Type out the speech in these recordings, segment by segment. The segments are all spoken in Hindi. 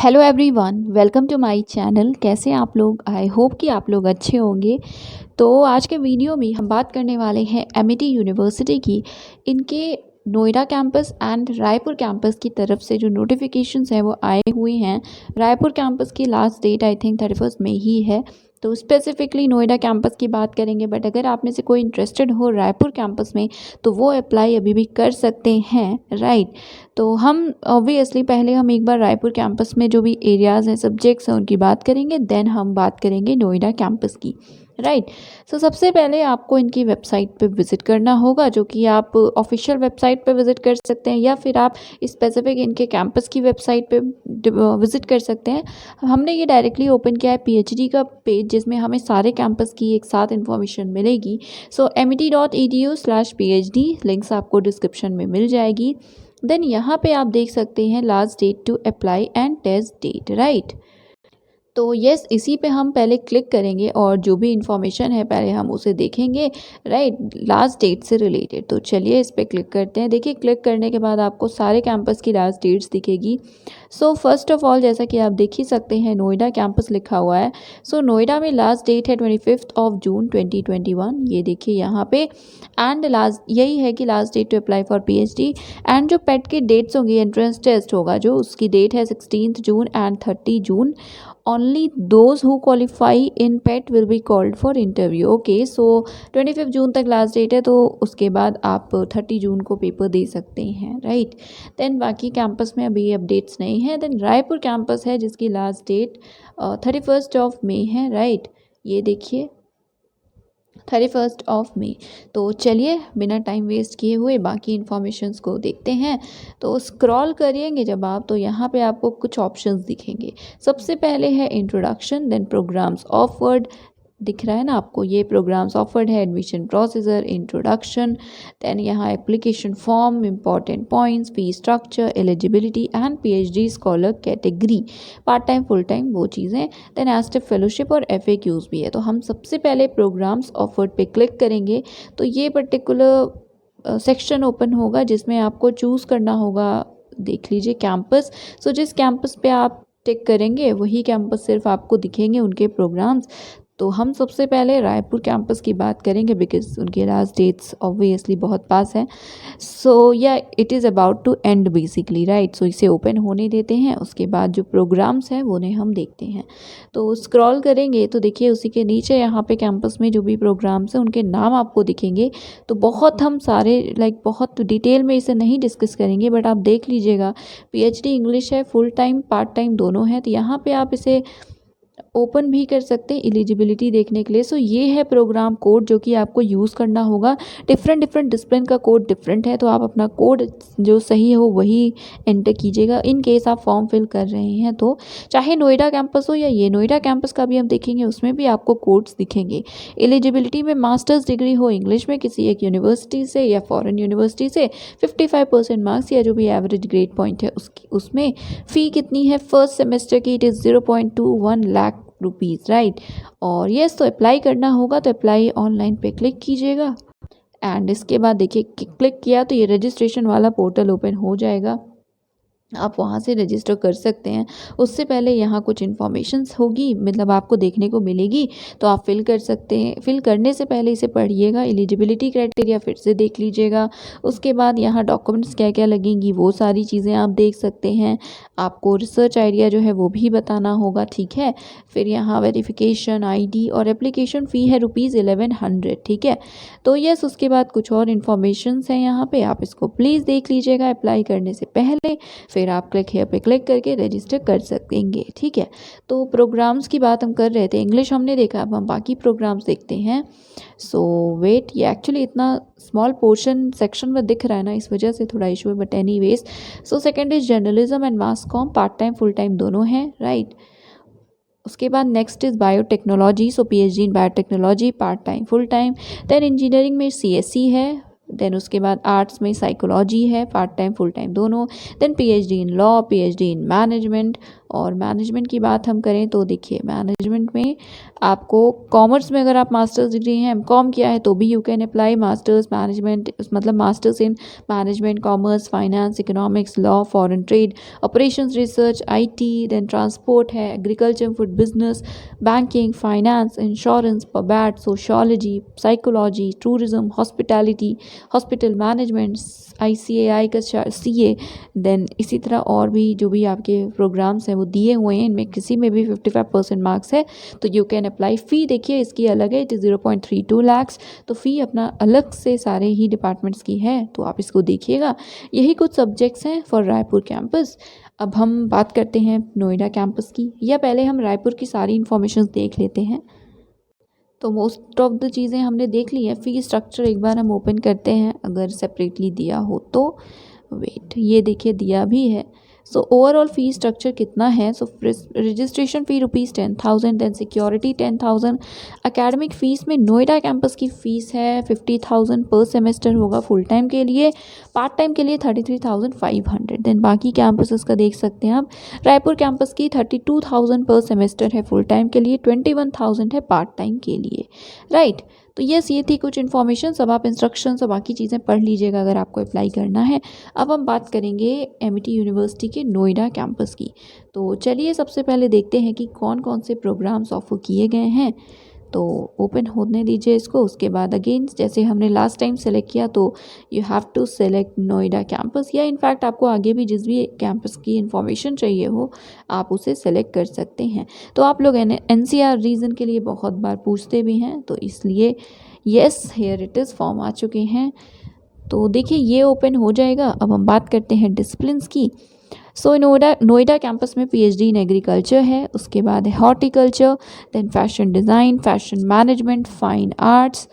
Hello everyone, welcome to my channel. कैसे हैं आप लोग? आई होप कि आप लोग अच्छे होंगे। तो आज के वीडियो में हम बात करने वाले हैं एमिटी यूनिवर्सिटी की। इनके Noida campus and Raipur campus की तरफ से जो नोटिफिकेशंस हैं वो आए हुए हैं। रायपुर कैंपस की लास्ट डेट आई थिंक 31 मई ही है। तो स्पेसिफिकली नोएडा कैंपस की बात करेंगे, बट अगर आप में से कोई इंटरेस्टेड हो रायपुर कैंपस में तो वो अप्लाई अभी भी कर सकते हैं, राइट। तो हम ऑब्वियसली पहले हम एक बार रायपुर कैंपस में जो भी एरियाज़ हैं, सब्जेक्ट्स हैं, उनकी बात करेंगे, देन हम बात करेंगे नोएडा कैंपस की, राइट। सो सबसे पहले आपको इनकी वेबसाइट पे विज़िट करना होगा, जो कि आप ऑफिशियल वेबसाइट पे विज़िट कर सकते हैं या फिर आप स्पेसिफिक इनके कैंपस की वेबसाइट पे विज़िट कर सकते हैं। हमने ये डायरेक्टली ओपन किया है पीएचडी का पेज, जिसमें हमें सारे कैंपस की एक साथ इन्फॉर्मेशन मिलेगी। सो met.edu/phd लिंक्स आपको डिस्क्रिप्शन में मिल जाएगी। देन यहाँ पे आप देख सकते हैं last date to apply and test date, right. तो यस, इसी पे हम पहले क्लिक करेंगे और जो भी इंफॉर्मेशन है पहले हम उसे देखेंगे, राइट, लास्ट डेट से रिलेटेड। तो चलिए इस पे क्लिक करते हैं। देखिए, क्लिक करने के बाद आपको सारे कैंपस की लास्ट डेट्स दिखेगी। सो फर्स्ट ऑफ ऑल, जैसा कि आप देख ही सकते हैं, नोएडा कैंपस लिखा हुआ है। सो नोएडा में लास्ट डेट है 25 जून 2021। ये देखिए यहाँ पे। एंड लास्ट यही है कि last date to apply for PhD. And जो पेट की डेट्स होंगी, एंट्रेंस टेस्ट होगा जो, उसकी डेट है 16 June and 30 June. only those who qualify in PET will be called for interview. Okay, so 25 June तक लास्ट डेट है, तो उसके बाद आप 30 जून को पेपर दे सकते हैं, राइट। देन बाकी कैंपस में अभी अपडेट्स नहीं है। देन रायपुर कैंपस है जिसकी लास्ट डेट 31 मई है, राइट। ये देखिए 31 मई। तो चलिए बिना टाइम वेस्ट किए हुए बाकी इन्फॉर्मेशंस को देखते हैं। तो स्क्रॉल करिएंगे जब आप, तो यहाँ पे आपको कुछ ऑप्शंस दिखेंगे। सबसे पहले है इंट्रोडक्शन, देन प्रोग्राम्स ऑफर्ड, दिख रहा है ना आपको, ये प्रोग्राम्स ऑफर्ड है, एडमिशन प्रोसीजर, इंट्रोडक्शन। देन यहाँ application form, important points, fee structure, eligibility and PhD scholar category, part time full time वो चीज़ें। देन एस्टिफ फेलोशिप और एफएक्यूज भी है। तो हम सबसे पहले प्रोग्राम्स ऑफर्ड पे क्लिक करेंगे तो ये पर्टिकुलर सेक्शन ओपन होगा जिसमें आपको चूज़ करना होगा, देख लीजिए, कैंपस। सो जिस कैंपस पे आप टिक करेंगे वही कैंपस सिर्फ आपको दिखेंगे, उनके प्रोग्राम्स। तो हम सबसे पहले रायपुर कैंपस की बात करेंगे बिकॉज उनके लास्ट डेट्स ऑब्वियसली बहुत पास है। So yeah it is about to end basically, right. So इसे ओपन होने देते हैं, उसके बाद जो प्रोग्राम्स हैं वो उन्हें हम देखते हैं। तो स्क्रॉल करेंगे तो देखिए उसी के नीचे यहाँ पे कैंपस में जो भी प्रोग्राम्स हैं उनके नाम आपको दिखेंगे। तो बहुत हम सारे बहुत डिटेल में इसे नहीं डिस्कस करेंगे, बट आप देख लीजिएगा। पीएचडी इंग्लिश है, फुल टाइम पार्ट टाइम दोनों है। तो यहाँ पे आप इसे ओपन भी कर सकते हैं एलिजिबिलिटी देखने के लिए। सो ये है प्रोग्राम कोड जो कि आपको यूज़ करना होगा। डिफरेंट डिसिप्लिन का कोड डिफरेंट है, तो आप अपना कोड जो सही हो वही एंटर कीजिएगा इन केस आप फॉर्म फिल कर रहे हैं। तो चाहे नोएडा कैंपस हो या ये नोएडा कैंपस का भी हम देखेंगे, उसमें भी आपको कोड्स दिखेंगे। एलिजिबिलिटी में मास्टर्स डिग्री हो इंग्लिश में किसी एक यूनिवर्सिटी से या फॉरेन यूनिवर्सिटी से, 55% मार्क्स या जो भी एवरेज ग्रेड पॉइंट है उसमें। फ़ी कितनी है फर्स्ट सेमेस्टर की? It is 0.21 lakh rupees, right. और यस, तो अप्लाई करना होगा तो अप्लाई ऑनलाइन पे क्लिक कीजिएगा। एंड इसके बाद देखिए क्लिक किया तो ये रजिस्ट्रेशन वाला पोर्टल ओपन हो जाएगा, आप वहाँ से रजिस्टर कर सकते हैं। उससे पहले यहाँ कुछ इन्फॉर्मेशंस होगी, मतलब आपको देखने को मिलेगी, तो आप फिल कर सकते हैं। फिल करने से पहले इसे पढ़िएगा, एलिजिबिलिटी क्राइटेरिया फिर से देख लीजिएगा। उसके बाद यहाँ डॉक्यूमेंट्स क्या क्या लगेंगी वो सारी चीज़ें आप देख सकते हैं। आपको रिसर्च आइडिया जो है वो भी बताना होगा, ठीक है। फिर यहाँ वेरिफिकेशन आईडी और एप्लीकेशन फ़ी है ₹1100, ठीक है। तो यस, उसके बाद कुछ और इन्फॉर्मेशंस हैं यहाँ पे, आप इसको प्लीज़ देख लीजिएगा अप्लाई करने से पहले। फिर आप क्लिक हेयर पे क्लिक करके रजिस्टर कर सकेंगे, ठीक है। तो प्रोग्राम्स की बात हम कर रहे थे, इंग्लिश हमने देखा, अब हम बाकी प्रोग्राम्स देखते हैं। सो वेट, ये एक्चुअली इतना स्मॉल पोर्शन सेक्शन में दिख रहा है ना, इस वजह से थोड़ा इशू है, but anyways. So second is journalism and mass comm, part time full time दोनों हैं, राइट। उसके बाद next is biotechnology, so PhD in biotechnology, part time full time. Then engineering में सीएससी है, देन उसके बाद आर्ट्स में साइकोलॉजी है, पार्ट टाइम फुल टाइम दोनों। Then PhD in law, PhD in management. और मैनेजमेंट की बात हम करें तो देखिए मैनेजमेंट में आपको कॉमर्स में अगर आप मास्टर्स डिग्री हैं, एमकॉम किया है तो भी you can apply masters management, मतलब masters in management, commerce, finance, economics, law, foreign trade, operations research, IT, then transport है, agriculture, food business, banking, finance, insurance, पबैट, sociology, psychology, tourism, hospitality, hospital management, ICAI का सीए। देन इसी तरह और भी जो भी आपके प्रोग्राम्स हैं वो दिए हुए हैं, इनमें किसी में भी 55% मार्क्स है तो यू कैन अप्लाई। फ़ी देखिए इसकी अलग है, इट इज़ 0.32 lakhs, तो फ़ी अपना अलग से सारे ही डिपार्टमेंट्स की है, तो आप इसको देखिएगा। यही कुछ सब्जेक्ट्स हैं फॉर रायपुर कैंपस। अब हम बात करते हैं नोएडा कैंपस की, या पहले हम रायपुर की सारी इन्फॉर्मेशन देख लेते हैं। तो मोस्ट ऑफ द चीज़ें हमने देख ली है। फ़ी स्ट्रक्चर एक बार हम ओपन करते हैं, अगर सेपरेटली दिया हो तो। वेट, ये देखिए दिया भी है। सो ओवरऑल फ़ी स्ट्रक्चर कितना है? So registration fee ₹10,000, then security 10,000। Academic fees में नोएडा कैंपस की फ़ीस है 50,000 पर सेमेस्टर होगा फुल टाइम के लिए, पार्ट टाइम के लिए 33,500। देन बाकी कैंपसेस का देख सकते हैं आप। रायपुर कैंपस की 32,000 पर सेमेस्टर है फुल टाइम के लिए, 21,000 है पार्ट टाइम के लिए, राइट। तो यस, ये थी कुछ इन्फॉर्मेशन। अब आप इंस्ट्रक्शंस और बाकी चीज़ें पढ़ लीजिएगा अगर आपको अप्लाई करना है। अब हम बात करेंगे एमिटी यूनिवर्सिटी के नोएडा कैंपस की। तो चलिए सबसे पहले देखते हैं कि कौन कौन से प्रोग्राम्स ऑफर किए गए हैं। तो ओपन होने दीजिए इसको। उसके बाद अगेन जैसे हमने लास्ट टाइम सेलेक्ट किया, तो you have to select Noida campus, या इनफैक्ट आपको आगे भी जिस भी कैंपस की इन्फॉर्मेशन चाहिए हो आप उसे सेलेक्ट कर सकते हैं। तो आप लोग एनसीआर रीजन के लिए बहुत बार पूछते भी हैं, तो इसलिए yes, here it is, form आ चुके हैं। तो देखिए ये ओपन हो जाएगा। अब हम बात करते हैं डिसिप्लिन्स की। सो नोएडा कैंपस में पीएचडी इन एग्रीकल्चर है, उसके बाद है horticulture, then fashion design, fashion management, fine arts.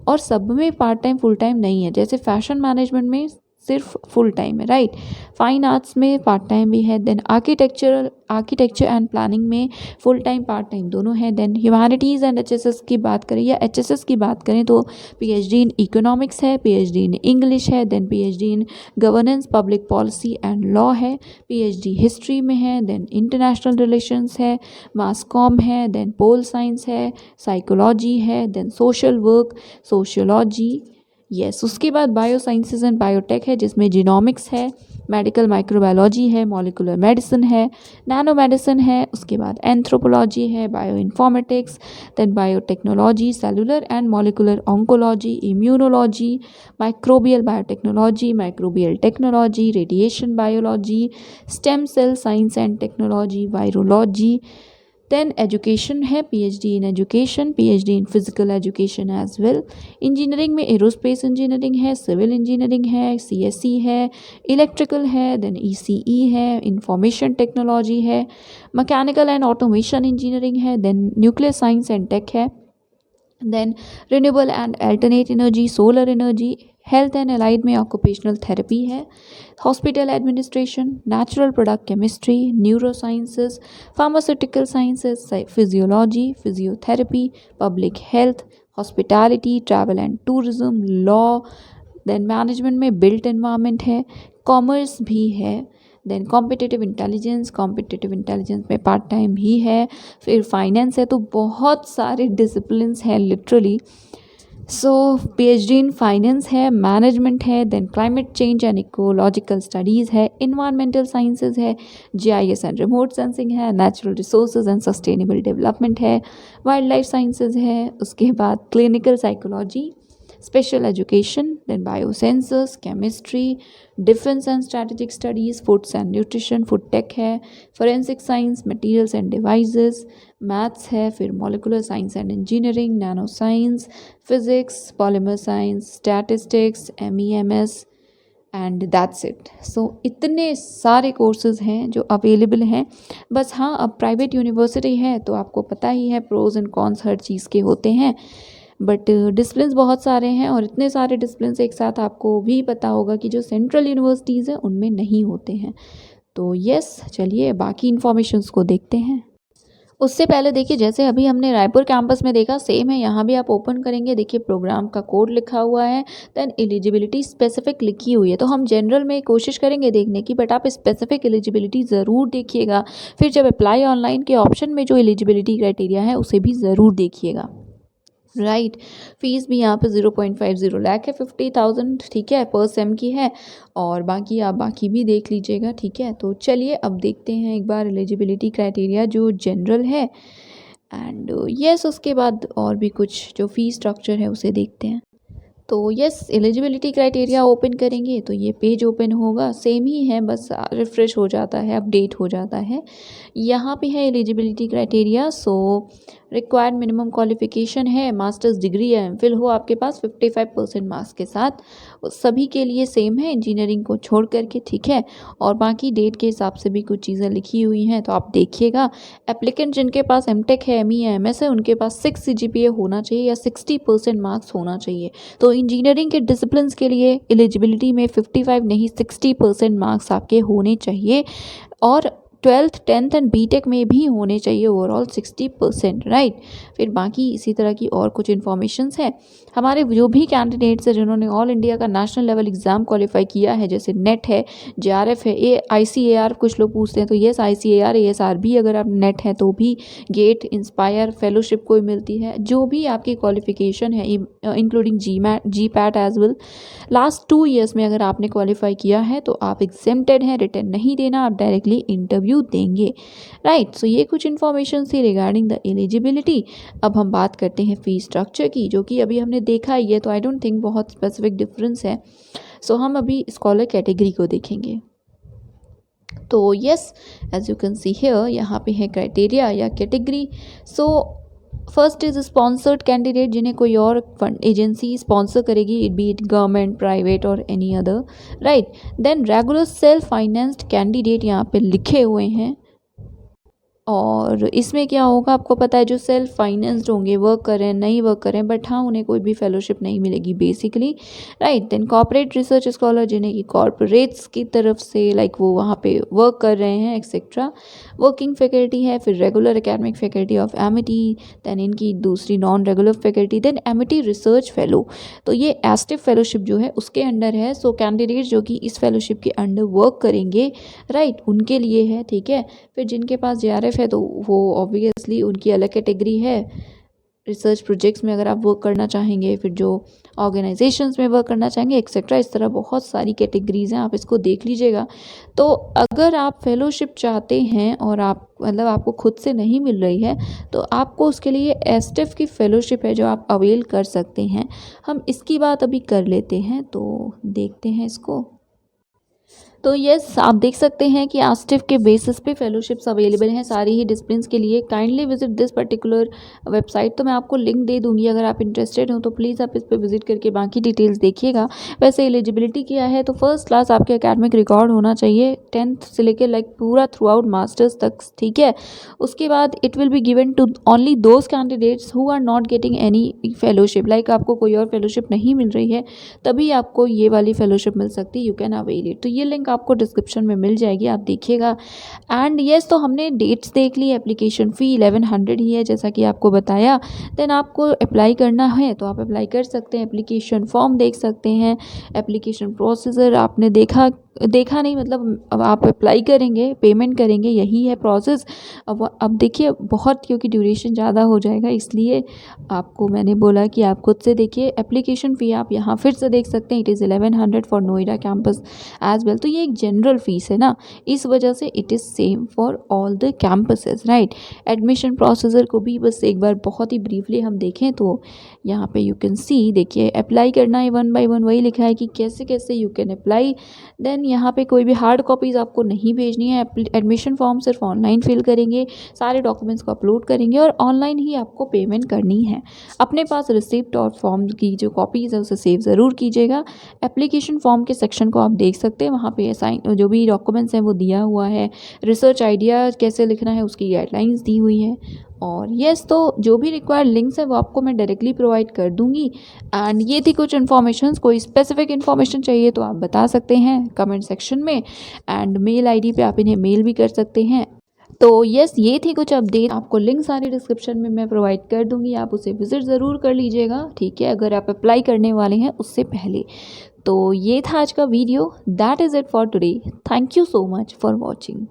और सब में पार्ट टाइम फुल टाइम नहीं है, जैसे फैशन मैनेजमेंट में सिर्फ फुल टाइम है, राइट। फाइन आर्ट्स में पार्ट टाइम भी है। देन आर्किटेक्चर एंड प्लानिंग में फुल टाइम पार्ट टाइम दोनों है। देन ह्यूमैनिटीज़ एंड एचएसएस की बात करें, या एचएसएस की बात करें, तो पीएचडी इन इकोनॉमिक्स है, पीएचडी इन इंग्लिश है, then PhD in governance, public policy and law है, पीएचडी हिस्ट्री में है, देन इंटरनेशनल रिलेशंस है, मास कॉम है, देन पोल साइंस है, साइकोलॉजी है, then social work, sociology, yes. उसके बाद बायो साइंसेज एंड बायोटेक है, जिसमें जीनोमिक्स है, मेडिकल माइक्रोबायोलॉजी है, मॉलिकुलर मेडिसिन है, नैनो मेडिसिन है, उसके बाद एंथ्रोपोलॉजी है, bio informatics, then biotechnology, cellular and molecular oncology, immunology, microbial biotechnology, microbial technology, radiation biology, stem cell science and technology, virology. Then education है, PhD in education, PhD in physical education as well. Engineering में एरोस्पेस इंजीनियरिंग है, सिविल इंजीनियरिंग है, सीएसई है, इलेक्ट्रिकल है, देन ईसीई है, इंफॉर्मेशन टेक्नोलॉजी है, मैकेनिकल एंड ऑटोमेशन इंजीनियरिंग है, then nuclear science and tech है, then renewable and alternate energy, solar energy, health and allied में ऑक्यूपेशनल थेरेपी है, hospital administration, natural product chemistry, neuro sciences, pharmaceutical sciences, physiology, physiotherapy, public health, hospitality, travel and tourism, law, then management में बिल्ट एनवायरनमेंट है, कॉमर्स भी है, देन कॉम्पिटिटिव इंटेलिजेंस में पार्ट टाइम भी है, फिर फाइनेंस है। तो बहुत सारे डिसिप्लिन्स हैं literally. So PhD in finance है, मैनेजमेंट है, then climate change and ecological studies है, इन्वायरमेंटल साइंसेज है, जीआईएस एंड रिमोट सेंसिंग है, natural resources and sustainable development है, वाइल्ड लाइफ साइंसेज है, उसके बाद clinical psychology, special education, then biosensors, chemistry, defence and strategic studies, foods and nutrition, food tech है, forensic science, materials and devices, maths है, फिर molecular science and engineering, nano science, physics, polymer science, statistics, MEMS and that's it. So इतने सारे कोर्सेज़ हैं जो अवेलेबल हैं। बस हाँ, अब प्राइवेट यूनिवर्सिटी है तो आपको पता ही है प्रोज एंड कॉन्स हर चीज़ के होते हैं, बट डिसिप्लिन्स बहुत सारे हैं, और इतने सारे डिसिप्लिन्स एक साथ आपको भी पता होगा कि जो सेंट्रल यूनिवर्सिटीज़ हैं उनमें नहीं होते हैं। तो यस, चलिए बाकी इन्फॉर्मेशंस को देखते हैं। उससे पहले देखिए जैसे अभी हमने रायपुर कैंपस में देखा सेम है, यहाँ भी आप ओपन करेंगे देखिए प्रोग्राम का कोड लिखा हुआ है, देन एलिजिबिलिटी स्पेसिफिक लिखी हुई है। तो हम जनरल में कोशिश करेंगे देखने की, बट आप स्पेसिफिक एलिजिबिलिटी ज़रूर देखिएगा। फिर जब अप्लाई ऑनलाइन के ऑप्शन में जो एलिजिबिलिटी क्राइटेरिया है उसे भी ज़रूर देखिएगा। राइट, फीस भी यहाँ पे 0.50 लाख है, 50,000 ठीक है पर सेम की है। और बाकी आप बाकी भी देख लीजिएगा ठीक है। तो चलिए अब देखते हैं एक बार एलिजिबिलिटी क्राइटेरिया जो जनरल है एंड यस उसके बाद और भी कुछ जो फी स्ट्रक्चर है उसे देखते हैं। तो यस एलिजिबिलिटी क्राइटेरिया ओपन करेंगे तो ये पेज ओपन होगा, सेम ही है बस रिफ़्रेश हो जाता है, अपडेट हो जाता है। यहाँ पे है eligibility criteria. So required minimum qualification है मास्टर्स डिग्री या एमफिल हो आपके पास 55% मार्क्स के साथ, सभी के लिए सेम है इंजीनियरिंग को छोड़ करके ठीक है। और बाकी डेट के हिसाब से भी कुछ चीज़ें लिखी हुई हैं तो आप देखिएगा। एप्लीकेंट जिनके पास एमटेक है, एमई या एमएस है उनके पास 6 सीजीपीए होना चाहिए या 60% मार्क्स होना चाहिए। तो इंजीनियरिंग के डिसिप्लिन्स के लिए एलिजिबिलिटी में 55 नहीं 60% मार्क्स आपके होने चाहिए। और 12th 10th एंड बीटेक में भी होने चाहिए ओवरऑल 60%। राइट, फिर बाकी इसी तरह की और कुछ इन्फॉर्मेशंस है। हमारे जो भी कैंडिडेट्स हैं जिन्होंने ऑल इंडिया का नेशनल लेवल एग्ज़ाम क्वालिफाई किया है, जैसे नेट है, जेआरएफ है, ICAR कुछ लोग पूछते हैं तो येस ICAR ASR भी अगर आप नेट है तो भी, गेट इंस्पायर फेलोशिप कोई मिलती है, जो भी आपकी क्वालिफिकेशन है including GPAT as well, last 2 years में अगर आपने क्वालिफाई किया है तो आप एग्जेम्प्टेड हैं, रिटर्न नहीं देना, आप डायरेक्टली इंटरव्यू देंगे। राइट, सो ये कुछ इन्फॉर्मेशन थी रिगार्डिंग द एलिजिबिलिटी। अब हम बात करते हैं फ़ी स्ट्रक्चर की, जो कि अभी हमने देखा ही है तो आई डोंट थिंक बहुत स्पेसिफिक डिफरेंस है। सो हम अभी स्कॉलर कैटेगरी को देखेंगे। तो yes as you can see here यहाँ पे है क्राइटेरिया या category. So first is sponsored candidate, जिन्हें कोई और फंड एजेंसी स्पॉन्सर करेगी, it be it government, private और any other. Right, then regular self financed candidate यहाँ पे लिखे हुए हैं। और इसमें क्या होगा आपको पता है, जो सेल्फ फाइनेंस्ड होंगे, वर्क करें नहीं वर्क करें, बट हाँ उन्हें कोई भी फेलोशिप नहीं मिलेगी basically. Right, then corporate research scholar, जिन्हें कि कॉर्पोरेट्स की तरफ से लाइक वो वहाँ पे वर्क कर रहे हैं एक्सेट्रा। वर्किंग फैकल्टी है, फिर regular academic faculty of Amity, then इनकी दूसरी non regular faculty, then Amity research fellow. तो ये एस्टिफ फेलोशिप जो है उसके अंडर है। सो कैंडिडेट जो कि इस फेलोशिप के अंडर वर्क करेंगे, राइट, उनके लिए है ठीक है। फिर जिनके पास JRF है तो वो ऑब्वियसली उनकी अलग कैटेगरी है। रिसर्च प्रोजेक्ट्स में अगर आप वर्क करना चाहेंगे, फिर जो ऑर्गेनाइजेशंस में वर्क करना चाहेंगे एक्सेट्रा, इस तरह बहुत सारी कैटेगरीज हैं, आप इसको देख लीजिएगा। तो अगर आप फेलोशिप चाहते हैं और आप मतलब आपको खुद से नहीं मिल रही है तो आपको उसके लिए एस्टिफ की फेलोशिप है जो आप अवेल कर सकते हैं। हम इसकी बात अभी कर लेते हैं, तो देखते हैं इसको। तो यस आप देख सकते हैं कि आस्टिफ के बेसिस पे फेलोशिप्स अवेलेबल हैं सारी ही डिसिप्लिन्स के लिए। Kindly visit this particular website, तो मैं आपको लिंक दे दूंगी, अगर आप इंटरेस्टेड हो तो प्लीज़ आप इस पर विजिट करके बाकी डिटेल्स देखिएगा। वैसे एलिजिबिलिटी क्या है, तो फर्स्ट क्लास आपके एकेडमिक रिकॉर्ड होना चाहिए 10th से लेकर लाइक पूरा थ्रू आउट मास्टर्स तक ठीक है। उसके बाद it will be given to only those candidates who are not getting any fellowship, like आपको कोई और फेलोशिप नहीं मिल रही है तभी आपको ये वाली फेलोशिप मिल सकती है, यू कैन अवेल इट। तो ये लिंक आपको डिस्क्रिप्शन में मिल जाएगी, आप देखिएगा। एंड यस तो हमने डेट्स देख ली, एप्लीकेशन फ़ी 1100 ही है जैसा कि आपको बताया। देन आपको अप्लाई करना है तो आप अप्लाई कर सकते हैं, एप्लीकेशन फॉर्म देख सकते हैं, एप्लीकेशन प्रोसीजर आपने देखा नहीं मतलब अब आप अप्लाई करेंगे, पेमेंट करेंगे, यही है प्रोसेस। अब देखिए बहुत क्योंकि ड्यूरेशन ज़्यादा हो जाएगा इसलिए आपको मैंने बोला कि आप खुद से देखिए। एप्लीकेशन फ़ी आप यहाँ फिर से देख सकते हैं, it is 1100 for Noida campus as well. तो ये एक जनरल फीस है ना, इस वजह से it is same for all the campuses. Right, admission procedure को भी बस एक बार बहुत ही ब्रीफली हम देखें तो यहाँ पे यू कैन सी, देखिए अप्लाई करना है 1 by 1 वही लिखा है कि कैसे कैसे यू कैन अप्लाई। देन यहाँ पे कोई भी हार्ड कॉपीज़ आपको नहीं भेजनी है, एडमिशन फॉर्म सिर्फ ऑनलाइन फिल करेंगे, सारे डॉक्यूमेंट्स को अपलोड करेंगे और ऑनलाइन ही आपको पेमेंट करनी है। अपने पास रिसिप्ट और फॉर्म की जो कॉपीज़ है उसे सेव ज़रूर कीजिएगा। एप्लीकेशन फॉर्म के सेक्शन को आप देख सकते हैं, वहाँ पे साइन जो भी डॉक्यूमेंट्स हैं वो दिया हुआ है, रिसर्च आइडिया कैसे लिखना है उसकी गाइडलाइंस दी हुई है। और यस तो जो भी रिक्वायर्ड लिंक्स है वो आपको मैं डायरेक्टली प्रोवाइड कर दूंगी। एंड ये थी कुछ इन्फॉर्मेशन, कोई स्पेसिफिक इन्फॉर्मेशन चाहिए तो आप बता सकते हैं कमेंट सेक्शन में, एंड मेल आईडी पे आप इन्हें मेल भी कर सकते हैं। तो यस, ये थी कुछ अपडेट। आपको लिंक सारी डिस्क्रिप्शन में मैं प्रोवाइड कर दूंगी, आप उसे विजिट ज़रूर कर लीजिएगा, ठीक है, अगर आप अप्लाई करने वाले हैं उससे पहले। तो ये था आज का video. That is it for today. Thank you so much for watching.